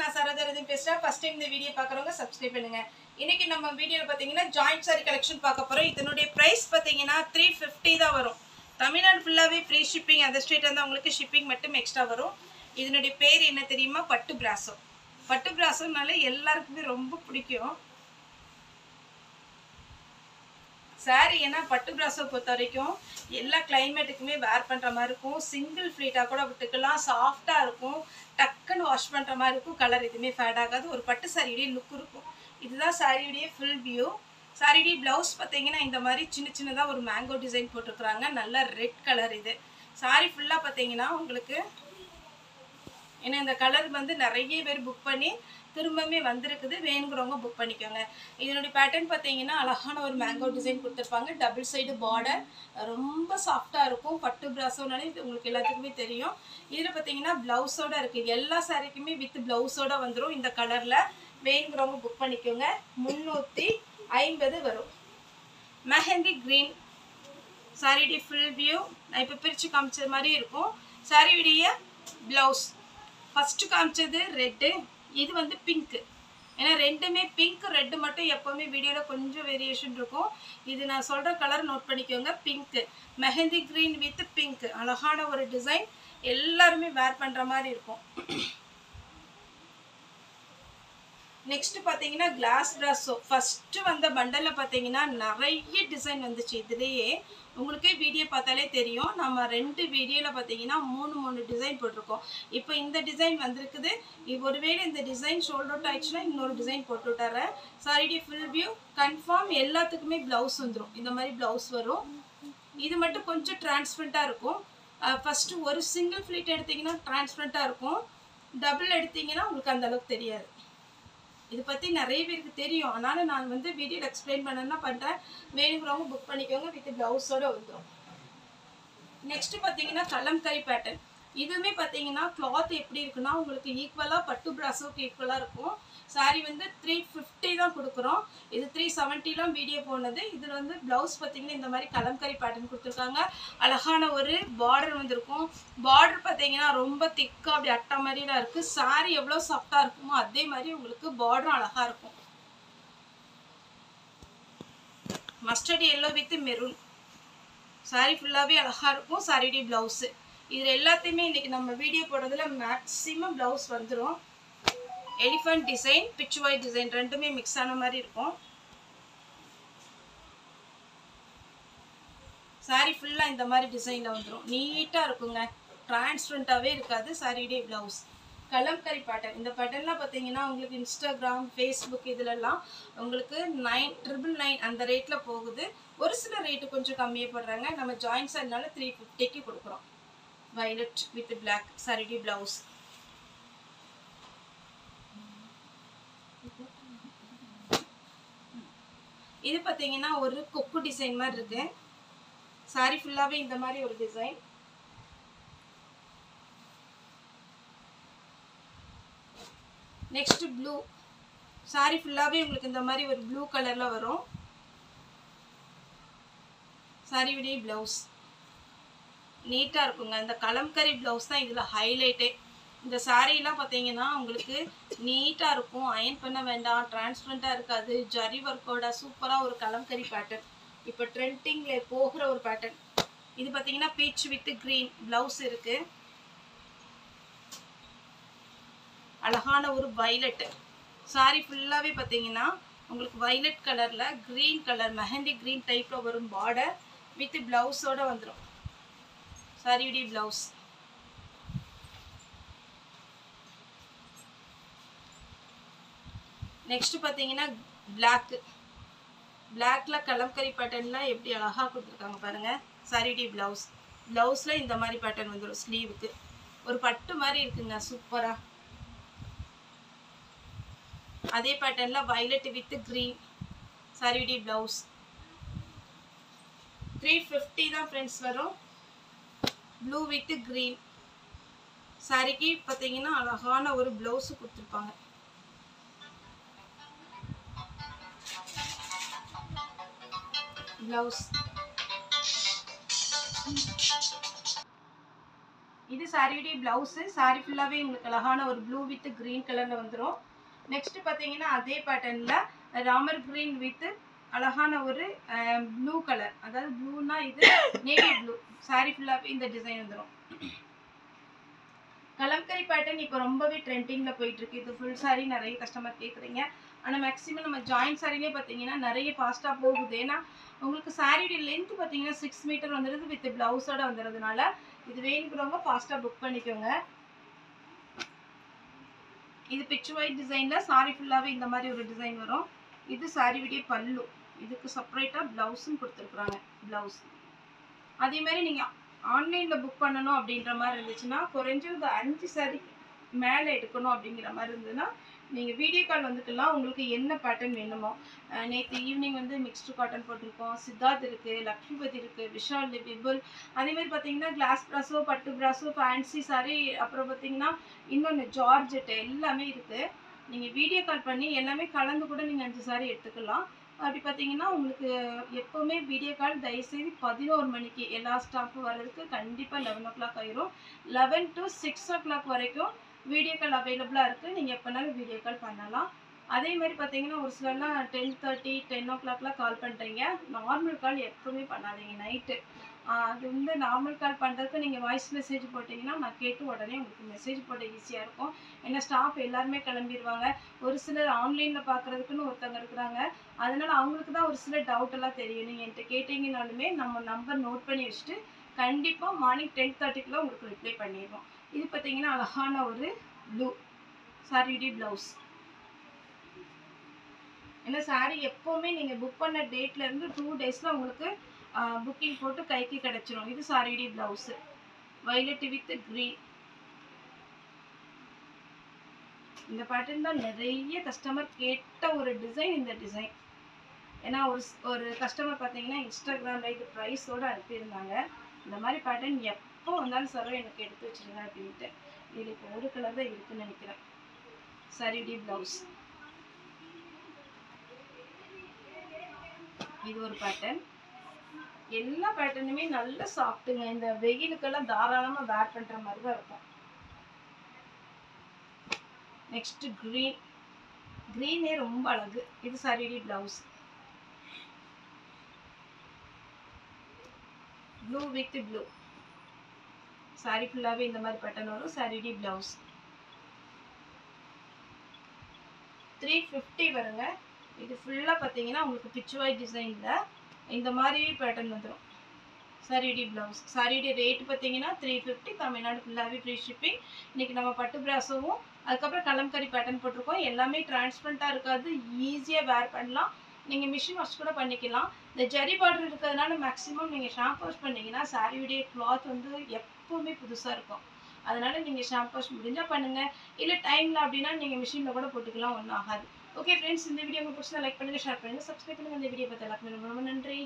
நான் சரோஜரதின் பேசுறேன். First time இந்த வீடியோ பார்க்குறவங்க சப்ஸ்கிரைப் பண்ணுங்க. இன்னைக்கு நம்ம வீடியோவில் பார்த்தீங்கன்னா ஜாயிண்ட் சாரி கலெக்ஷன் பார்க்க போகிறோம். இதனுடைய ப்ரைஸ் பார்த்தீங்கன்னா 350 தான் வரும். தமிழ்நாடு ஃபுல்லாகவே ஃப்ரீ ஷிப்பிங். அதர் ஸ்டேட் வந்து உங்களுக்கு ஷிப்பிங் மட்டும் எக்ஸ்ட்ரா வரும். இதனுடைய பேர் என்ன தெரியுமா? பட்டு பிராசோ. பட்டு பிராசோனால எல்லாருக்குமே ரொம்ப பிடிக்கும் சாரி. ஏன்னா பட்டு பிராசோ பொறுத்த வரைக்கும் எல்லா கிளைமேட்டுக்குமே வேர் பண்ணுற மாதிரி இருக்கும். சிங்கிள் ஃப்ளீட்டாக கூட விட்டுக்கலாம். சாஃப்டாக இருக்கும். டக்குன்னு வாஷ் பண்ணுற மாதிரி இருக்கும். கலர் எதுவுமே ஃபேட் ஆகாது. ஒரு பட்டு சாரியுடைய லுக் இருக்கும். இதுதான் சாரியுடைய ஃபுல் வியூ. சாரியுடைய ப்ளவுஸ் பார்த்தீங்கன்னா இந்த மாதிரி சின்ன சின்னதாக ஒரு மேங்கோ டிசைன் போட்டிருக்குறாங்க. நல்ல ரெட் கலர். இது சாரி ஃபுல்லாக பார்த்தீங்கன்னா உங்களுக்கு ஏன்னா இந்த கலர் வந்து நிறைய பேர் புக் பண்ணி திரும்பவே வந்திருக்குது. வேணுங்கிறவங்க புக் பண்ணிக்கோங்க. இதனுடைய பேட்டர்ன் பார்த்தீங்கன்னா அழகான ஒரு மேங்கோ டிசைன் கொடுத்துருப்பாங்க. டபுள் சைடு பார்டர் ரொம்ப சாஃப்டாக இருக்கும். பட்டு பிராசோனாலே இது உங்களுக்கு எல்லாத்துக்குமே தெரியும். இதில் பார்த்தீங்கன்னா ப்ளவுஸோட இருக்குது. எல்லா சாரிக்குமே வித் ப்ளவுஸோட வந்துடும். இந்த கலரில் வேணுங்கிறவங்க புக் பண்ணிக்கோங்க. 350 வரும். மெஹந்தி க்ரீன் சாரியுடைய ஃபுல் வியூ நான் இப்போ பிரித்து காமிச்சது மாதிரி இருக்கும். சாரியுடைய ப்ளவுஸ் ஃபஸ்ட்டு காமிச்சது ரெட்டு, இது வந்து பிங்க்கு. ஏன்னா ரெண்டுமே பிங்க் ரெட்டு மட்டும் எப்போவுமே வீடியோவில் கொஞ்சம் வேரியேஷன் இருக்கும். இது நான் சொல்கிற கலர் நோட் பண்ணிக்கோங்க. Pink, mehndi green with pink. அழகான ஒரு டிசைன். எல்லாருமே வேர் பண்ணுற மாதிரி இருக்கும். நெக்ஸ்ட் பார்த்தீங்கன்னா கிளாஸ் பிராசோ. ஃபஸ்ட்டு வந்த பண்டலில் பார்த்தீங்கன்னா நிறைய டிசைன் வந்துச்சு. இதுலேயே உங்களுக்கே வீடியோ பார்த்தாலே தெரியும். நம்ம 2 வீடியோவில் பார்த்தீங்கன்னா 3 டிசைன் போட்டிருக்கோம். இப்போ இந்த டிசைன் வந்திருக்குது. ஒருவேளை இந்த டிசைன் ஷோல்ட் அவுட் ஆயிடுச்சுன்னா இன்னொரு டிசைன் போட்டு விட்டுறேன். சாரிடி ஃபுல் வியூ கன்ஃபார்ம். எல்லாத்துக்குமே ப்ளவுஸ் வந்துடும். இந்த மாதிரி ப்ளவுஸ் வரும். இது மட்டும் கொஞ்சம் டிரான்ஸ்பரண்ட்டாக இருக்கும். ஃபஸ்ட்டு ஒரு சிங்கிள் ஃப்ளீட் எடுத்திங்கன்னா டிரான்ஸ்பரண்ட்டாக இருக்கும். டபுள் எடுத்திங்கன்னா உங்களுக்கு அந்தளவுக்கு தெரியாது. இது பற்றி நிறைய பேருக்கு தெரியும். அதனால் நான் வந்து வீடியோவில் எக்ஸ்பிளைன் பண்ணணும்னா பண்ணுறேன். வேணுங்கிறவங்க புக் பண்ணிக்கோங்க. வித் ப்ளவுஸோடு வந்துடும். நெக்ஸ்ட்டு பார்த்தீங்கன்னா கலம்கரி பேட்டர்ன். இதுவுமே பார்த்தீங்கன்னா கிளாத் எப்படி இருக்குன்னா உங்களுக்கு ஈக்குவலாக பட்டு பிராசோக்கு ஈக்குவலாக இருக்கும். சாரி வந்து 350 தான் கொடுக்குறோம். இது 370லாம் வீடியோ போனது. இதில் வந்து ப்ளவுஸ் பார்த்தீங்கன்னா இந்த மாதிரி கலம்கரி பேட்டர்ன் கொடுத்துருக்காங்க. அழகான ஒரு பார்டர் வந்துருக்கும். பார்டர் பார்த்தீங்கன்னா ரொம்ப திக்காக அப்படி அட்டை மாதிரிலாம் இருக்குது. சாரி எவ்வளோ சாஃப்டாக இருக்குமோ அதே மாதிரி உங்களுக்கு பார்டரும் அழகாக இருக்கும். Mustard yellow with maroon. Sorry ஃபுல்லாகவே அழகாக இருக்கும். சாரியுடைய ப்ளவுஸு இதில் எல்லாத்தையுமே இன்றைக்கி நம்ம வீடியோ போடுறதுல மேக்ஸிமம் ப்ளவுஸ் வந்துடும். Elephant design, pitch white design ரெண்டுமே மிக்ஸ் ஆன மாதிரி இருக்கும். சாரி ஃபுல்லாக இந்த மாதிரி டிசைனில் வந்துடும். நீட்டாக இருக்குங்க. டிரான்ஸ்பரண்ட்டாகவே இருக்காது. சாரியுடைய ப்ளவுஸ் கலம்கரி பேட்டர்ன். இந்த பேட்டர்ன்லாம் பார்த்தீங்கன்னா உங்களுக்கு இன்ஸ்டாகிராம், ஃபேஸ்புக் இதிலெல்லாம் உங்களுக்கு 999 அந்த ரேட்டில் போகுது. ஒரு சில ரேட்டு கொஞ்சம் கம்மியாக போடுறாங்க. நம்ம ஜாயின்ஸ் அதனால 350க்கு கொடுக்குறோம். வயலட் வித் பிளாக் சாரியுடைய ப்ளவுஸ். இது பார்த்தீங்கன்னா ஒரு கொக்கு டிசைன் மாதிரி இருக்கு. சாரி ஃபுல்லாகவே இந்த மாதிரி ஒரு டிசைன். Next blue. சாரி ஃபுல்லாகவே உங்களுக்கு இந்த மாதிரி ஒரு ப்ளூ கலரில் வரும். சாரியுடைய ப்ளவுஸ் நீட்டாக இருக்குங்க. இந்த கலம்கரி ப்ளவுஸ் தான் இதில் ஹைலைட்டே. இந்த சாரீலாம் பார்த்தீங்கன்னா உங்களுக்கு நீட்டாக இருக்கும். அயன் பண்ண வேண்டாம். டிரான்ஸ்பரண்ட்டாக இருக்காது. ஜரி ஒர்க்கோட சூப்பராக ஒரு கலம்கரி பேட்டர்ன். இப்போ ட்ரெண்டிங்கில் போகிற ஒரு பேட்டர்ன். இது பார்த்தீங்கன்னா பீச் வித் க்ரீன் ப்ளவுஸ் இருக்குது. அழகான ஒரு வயலட். சாரி ஃபுல்லாகவே பார்த்தீங்கன்னா உங்களுக்கு வயலட் கலரில் க்ரீன் கலர் மெஹந்தி க்ரீன் டைப்பில் வரும். பார்டர் வித் ப்ளவுஸோடு வந்துடும். சாரியுடைய ப்ளவுஸ் நெக்ஸ்ட் பார்த்தீங்கன்னா பிளாக்கு. பிளாக்ல கலம்கரி பேட்டர்ன்லாம் எப்படி அழகாக கொடுத்துருக்காங்க பாருங்கள். சாரியுடைய ப்ளவுஸ் ப்ளவுஸில் இந்த மாதிரி பேட்டர்ன் வந்துடும். ஸ்லீவுக்கு ஒரு பட்டு மாதிரி இருக்குங்க. சூப்பராக அதே பேட்டர்னில் வயலட் வித் க்ரீன் சாரியுடைய ப்ளவுஸ் 350 தான் ஃப்ரெண்ட்ஸ் வரும். ப்ளூ வித் க்ரீன் சாரிக்கு பார்த்தீங்கன்னா அழகான ஒரு ப்ளவுஸு கொடுத்துருப்பாங்க. ப்ளவுஸ் இது சாரியுடைய ப்ளவுஸு. சாரி ஃபுல்லாகவே உங்களுக்கு அழகான ஒரு ப்ளூ வித் க்ரீன் கலரில் வந்துடும். நெக்ஸ்ட் பார்த்தீங்கன்னா அதே பேட்டர்னில் ராமர் க்ரீன் வித் அழகான ஒரு ப்ளூ கலர், அதாவது ப்ளூனா இது நேவி ப்ளூ. சாரி ஃபுல்லாகவே இந்த டிசைன் வந்துடும். கலம்கரி பேட்டர்ன் இப்போ ரொம்பவே ட்ரெண்டிங்கில் போயிட்டுருக்கு. இது ஃபுல் சாரி நிறைய கஸ்டமர் கேட்குறீங்க. ஆனால் மேக்ஸிமம் நம்ம ஜாயின்ட் சாரிலே பார்த்தீங்கன்னா நிறைய ஃபாஸ்ட்டாக போகுது. ஏன்னா உங்களுக்கு சாரியுடைய லென்த் பார்த்தீங்கன்னா 6 மீட்டர் வந்துடுது வித் ப்ளவுஸோட வந்துடுறதுனால இது வேணுங்கிறவங்க ஃபாஸ்ட்டாக புக் பண்ணிக்கோங்க. இது பிச் ஒயிட் டிசைனில் சாரி ஃபுல்லாகவே இந்த மாதிரி ஒரு டிசைன் வரும். இது சாரியுடைய பல்லு. இதுக்கு செப்பரேட்டாக ப்ளவுஸும் கொடுத்துருக்குறாங்க. ப்ளவுஸ் அதே மாதிரி நீங்கள் ஆன்லைனில் புக் பண்ணணும் அப்படின்ற மாதிரி இருந்துச்சுன்னா குறைஞ்சது 5 சாரி மேலே எடுக்கணும் அப்படிங்கிற மாதிரி இருந்ததுன்னா நீங்கள் வீடியோ கால் வந்துக்கலாம். உங்களுக்கு என்ன பேட்டர்ன் வேணுமோ, நேற்று ஈவினிங் வந்து மிக்ஸ்டு காட்டன் போட்டிருக்கோம், சித்தார்த் இருக்குது, லக்ஷ்மிபதி இருக்குது, விஷால், விபுல், அதேமாதிரி பார்த்தீங்கன்னா கிளாஸ் ப்ராஸோ, பட்டு ப்ராஸோ, ஃபேன்சி சாரி, அப்புறம் பார்த்தீங்கன்னா இன்னொன்று ஜார்ஜெட்டு எல்லாமே இருக்குது. நீங்கள் வீடியோ கால் பண்ணி எல்லாமே கலந்து கூட நீங்கள் 5 சாரி எடுத்துக்கலாம். அப்படி பார்த்தீங்கன்னா உங்களுக்கு எப்போவுமே வீடியோ கால் தயவுசெய்து 11 மணிக்கு எல்லா ஸ்டாஃபும் வர்றதுக்கு கண்டிப்பாக 11 o'clock ஆயிரும். 11 to 6 o'clock வரைக்கும் வீடியோ கால் அவைலபிளாக இருக்குது. நீங்கள் எப்போனாலும் வீடியோ கால் பண்ணலாம். அதே மாதிரி பார்த்தீங்கன்னா ஒரு சிலர்லாம் 10:30 10 o'clockலாம் கால் பண்ணுறீங்க. நார்மல் கால் எப்போவுமே பண்ணாதீங்க நைட்டு. அது வந்து நார்மல் கால் பண்ணுறதுக்கு நீங்கள் வாய்ஸ் மெசேஜ் போட்டிங்கன்னா நான் கேட்டு உடனே உங்களுக்கு மெசேஜ் போட ஈஸியாக இருக்கும். ஏன்னா ஸ்டாஃப் எல்லாருமே கிளம்பிடுவாங்க. ஒரு சிலர் ஆன்லைனில் பார்க்குறதுக்குன்னு ஒருத்தவங்க இருக்கிறாங்க. அதனால் அவங்களுக்கு தான் ஒரு சில டவுட்டெல்லாம் தெரியும். நீங்கள் என்கிட்ட கேட்டிங்கனாலுமே நம்ம நம்பர் நோட் பண்ணி வச்சுட்டு கண்டிப்பாக மார்னிங் 10:30க்குள்ளே உங்களுக்கு ரிப்ளை பண்ணிடுவோம். இது பார்த்தீங்கன்னா அழகான ஒரு ப்ளூ சாரியுடைய ப்ளவுஸ். ஏன்னா சாரி எப்போவுமே நீங்கள் புக் பண்ண டேட்லேருந்து 2 daysல உங்களுக்கு புக்கிங் போட்டு கைக்கு கிடச்சிரும். இது சாரியுடைய ப்ளவுஸு. Violet with green. இந்த பேட்டர்ன் தான் நிறைய கஸ்டமர் கேட்ட ஒரு டிசைன். இந்த டிசைன் ஏன்னா ஒரு கஸ்டமர் பார்த்தீங்கன்னா இன்ஸ்டாகிராமில் இது ப்ரைஸோடு அனுப்பியிருந்தாங்க. இந்த மாதிரி பேட்டர்ன் எப்போ வந்தாலும் சார் எனக்கு எடுத்து வச்சுருங்க அப்படின்ட்டு. இதில் இப்போ ஒரு கலர் தான் இருக்குதுன்னு நினைக்கிறேன். சாரியுடைய ப்ளவுஸ். இது ஒரு பேட்டர்ன். எல்லா பேட்டர்னுமே நல்ல சாஃப்ட்டுங்க. இந்த வெயிலுக்கெல்லாம் தாராளமாக வேர் பண்ணுற மாதிரி தான் இருக்கும். Next green. க்ரீனே ரொம்ப அழகு. இது சாரியுடைய blouse. Blue with blue. Sorry ஃபுல்லாகவே இந்த மாதிரி பேட்டர்ன் வரும். சாரியுடைய ப்ளவுஸ் 350 வருங்க. இது ஃபுல்லாக பார்த்தீங்கன்னா உங்களுக்கு பிச் ஒயிட் டிசைனில் இந்த மாதிரி பேட்டர்ன் வந்துடும். சாரியுடைய ப்ளவுஸ். சாரியுடைய ரேட் பார்த்தீங்கன்னா 350. தமிழ்நாடு ஃபுல்லாகவே ஃப்ரீ ஷிப்பிங். இன்றைக்கி நம்ம பட்டு பிராஸோவும் அதுக்கப்புறம் கலம்கரி பேட்டர்ன் போட்டிருக்கோம். எல்லாமே டிரான்ஸ்பரண்ட்டாக இருக்காது, ஈஸியாக வேர் பண்ணலாம். நீங்கள் மிஷின் வாஷ் கூட பண்ணிக்கலாம். இந்த ஜரி பார்டர் இருக்கிறதுனால மேக்ஸிமம் நீங்கள் ஷாம்பு வாஷ் பண்ணிங்கன்னா சாரியுடைய கிளாத் வந்து எப்போவுமே புதுசாக இருக்கும். அதனால் நீங்கள் ஷாம்பு வாஷ் முடிஞ்சால் பண்ணுங்கள். இல்லை டைமில் அப்படின்னா நீங்கள் மிஷினில் கூட போட்டுக்கலாம், ஒன்றும் ஆகாது. ஓகே ஃப்ரெண்ட்ஸ், இந்த வீடியோ உங்களுக்கு பிடிச்சா லைக் பண்ணுங்கள், ஷேர் பண்ணுங்கள், சப்ஸ்கிரைப் பண்ணுங்கள். இந்த வீடியோ பார்த்து எல்லாருக்குமே ரொம்ப ரொம்ப நன்றி.